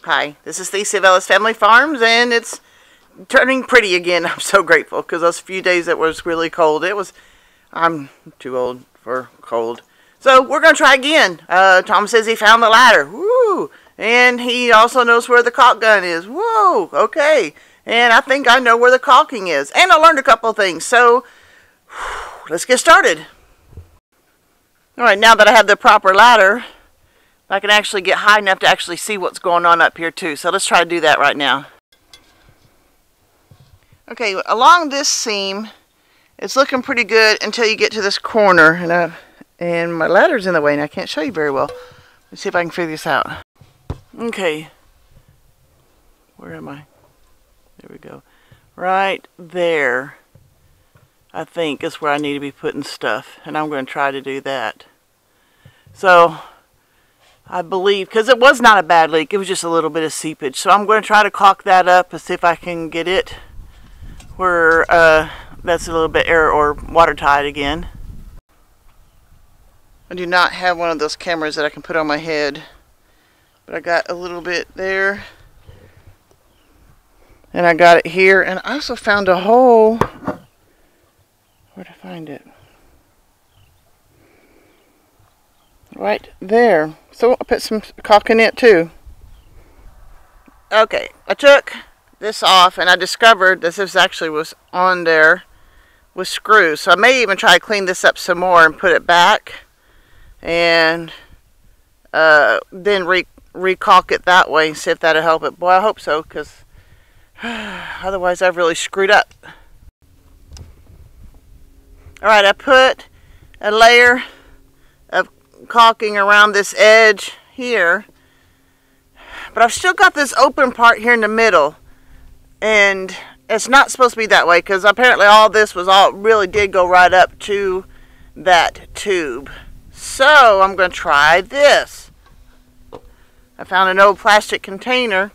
Hi, this is Stacey of Ellis Family Farms, and it's turning pretty again. I'm so grateful because those few days it was really cold. I'm too old for cold. So we're going to try again. Tom says he found the ladder. Woo! And he also knows where the caulk gun is. Whoa! Okay. And I think I know where the caulking is. And I learned a couple of things. So let's get started. Alright, now that I have the proper ladder, I can actually get high enough to actually see what's going on up here too. So let's try to do that right now. Okay, along this seam, it's looking pretty good until you get to this corner. And my ladder's in the way and I can't show you very well. Let's see if I can figure this out. Okay. Where am I? There we go. Right there, I think, is where I need to be putting stuff. And I'm going to try to do that. So I believe, because it was not a bad leak, it was just a little bit of seepage. So I'm going to try to caulk that up and see if I can get it where that's a little bit air or watertight again. I do not have one of those cameras that I can put on my head, but I got a little bit there, and I got it here, and I also found a hole. Where'd I find it? Right there. So I'll put some caulk in it too. Okay, I took this off and I discovered that this actually was on there with screws. So I may even try to clean this up some more and put it back and then re-caulk it that way and see if that'll help it. Boy, I hope so, because otherwise I've really screwed up. Alright, I put a layer of caulking around this edge here, but I've still got this open part here in the middle, and it's not supposed to be that way because apparently all this really did go right up to that tube. So I'm going to try this. I found an old plastic container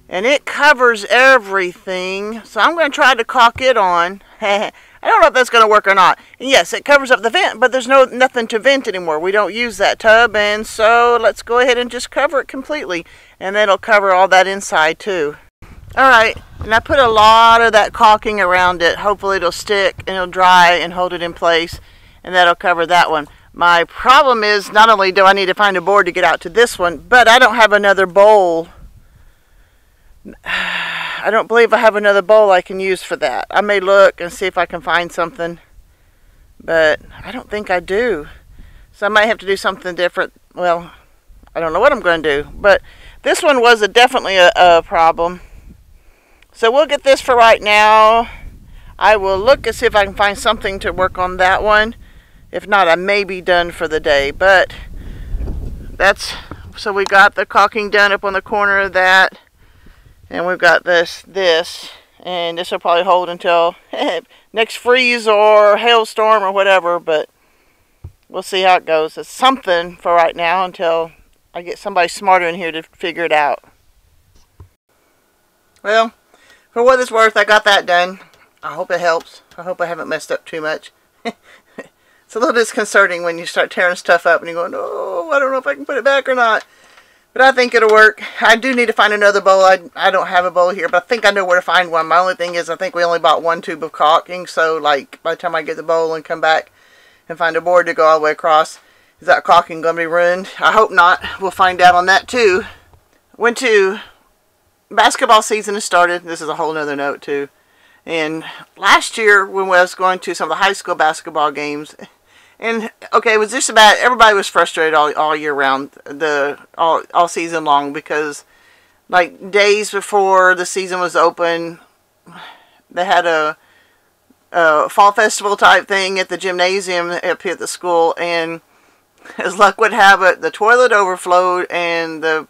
and it covers everything, so I'm going to try to caulk it on. I don't know if that's going to work or not. And yes, it covers up the vent, but there's nothing to vent anymore. We don't use that tub, and so let's go ahead and just cover it completely, and then it'll cover all that inside too. Alright, and I put a lot of that caulking around it. Hopefully it'll stick and it'll dry and hold it in place, and that'll cover that one. My problem is, not only do I need to find a board to get out to this one, but I don't have another bowl. I don't believe I have another bowl I can use for that. I may look and see if I can find something, but I don't think I do. So I might have to do something different. Well, I don't know what I'm going to do, but this one was definitely a problem. So we'll get this for right now. I will look and see if I can find something to work on that one. If not, I may be done for the day, but so we got the caulking done up on the corner of that. And we've got this, and this will probably hold until next freeze or hailstorm or whatever, but we'll see how it goes. It's something for right now until I get somebody smarter in here to figure it out. Well, for what it's worth, I got that done. I hope it helps. I hope I haven't messed up too much. It's a little disconcerting when you start tearing stuff up and you're going, oh, I don't know if I can put it back or not. But I think it'll work. I do need to find another bowl. I don't have a bowl here, but I think I know where to find one. My only thing is I think we only bought one tube of caulking, so like by the time I get the bowl and come back and find a board to go all the way across, is that caulking going to be ruined? I hope not. We'll find out on that too. Basketball season has started. This is a whole nother note too. And last year when I was going to some of the high school basketball games, and okay, it was just about, everybody was frustrated all year round, all season long, because like days before the season was open, they had a fall festival type thing at the gymnasium up here at the school, and as luck would have it, the toilet overflowed and the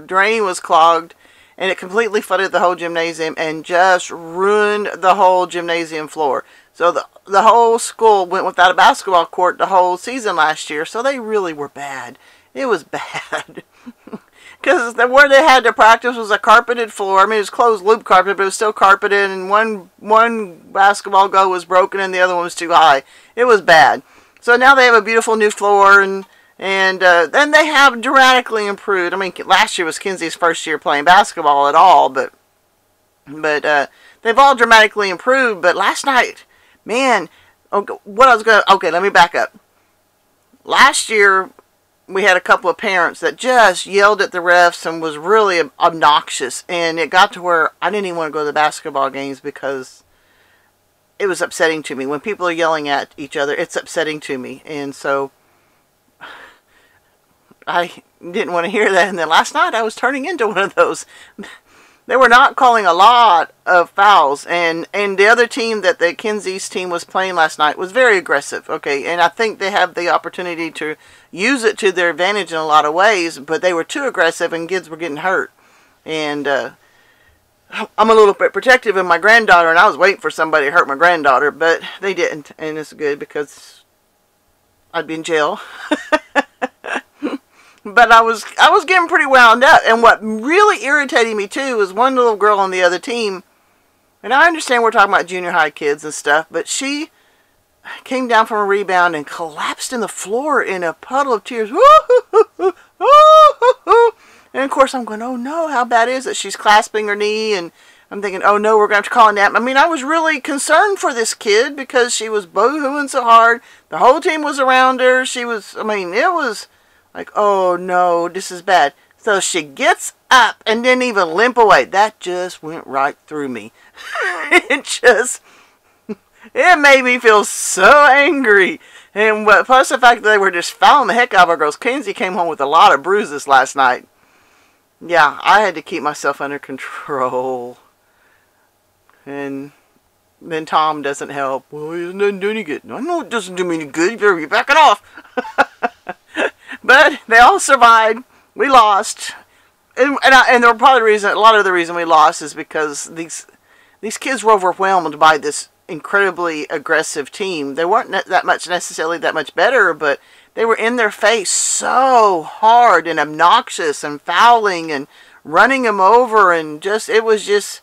drain was clogged, and it completely flooded the whole gymnasium and just ruined the whole gymnasium floor. So the whole school went without a basketball court the whole season last year. So they really were bad. It was bad. Because where they had to practice was a carpeted floor. I mean, it was closed loop carpet, but it was still carpeted. And one basketball goal was broken and the other one was too high. It was bad. So now they have a beautiful new floor, and And then they have dramatically improved. I mean, last year was Kenzie's first year playing basketball at all, but they've all dramatically improved. But last night, man, okay, let me back up. Last year, we had a couple of parents that just yelled at the refs and was really obnoxious. And it got to where I didn't even want to go to the basketball games because it was upsetting to me. When people are yelling at each other, it's upsetting to me. And so I didn't want to hear that. And then last night I was turning into one of those. They were not calling a lot of fouls. And the other team that the Kenzie's team was playing last night was very aggressive. Okay, and I think they have the opportunity to use it to their advantage in a lot of ways. But they were too aggressive and kids were getting hurt. And I'm a little bit protective of my granddaughter. And I was waiting for somebody to hurt my granddaughter. But they didn't. And it's good because I'd be in jail. But I was getting pretty wound up. And what really irritated me, too, was one little girl on the other team. And I understand we're talking about junior high kids and stuff. But she came down from a rebound and collapsed in the floor in a puddle of tears. And, of course, I'm going, oh, no, how bad is it? She's clasping her knee. And I'm thinking, oh, no, we're going to have to call a nap. I mean, I was really concerned for this kid because she was boo-hooing so hard. The whole team was around her. It was like, oh no, this is bad. So she gets up and didn't even limp away. That just went right through me. It made me feel so angry. And plus the fact that they were just fouling the heck out of our girls. Kenzie came home with a lot of bruises last night. Yeah, I had to keep myself under control. And then Tom doesn't help. Well, he doesn't do any good. I know it doesn't do me any good. You better be backing off. But they all survived. We lost. And they're probably a lot of the reason we lost is because these kids were overwhelmed by this incredibly aggressive team. They weren't necessarily that much better, but they were in their face so hard and obnoxious and fouling and running them over, and it was just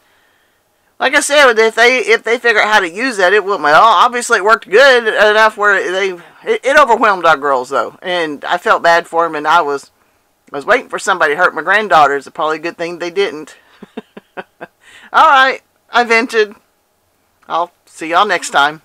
like I said, if they figure out how to use that, it will. Well, obviously it worked good enough where it overwhelmed our girls though, and I felt bad for them, and I was waiting for somebody to hurt my granddaughter. It's probably a good thing they didn't. All right, I vented. I'll see y'all next time.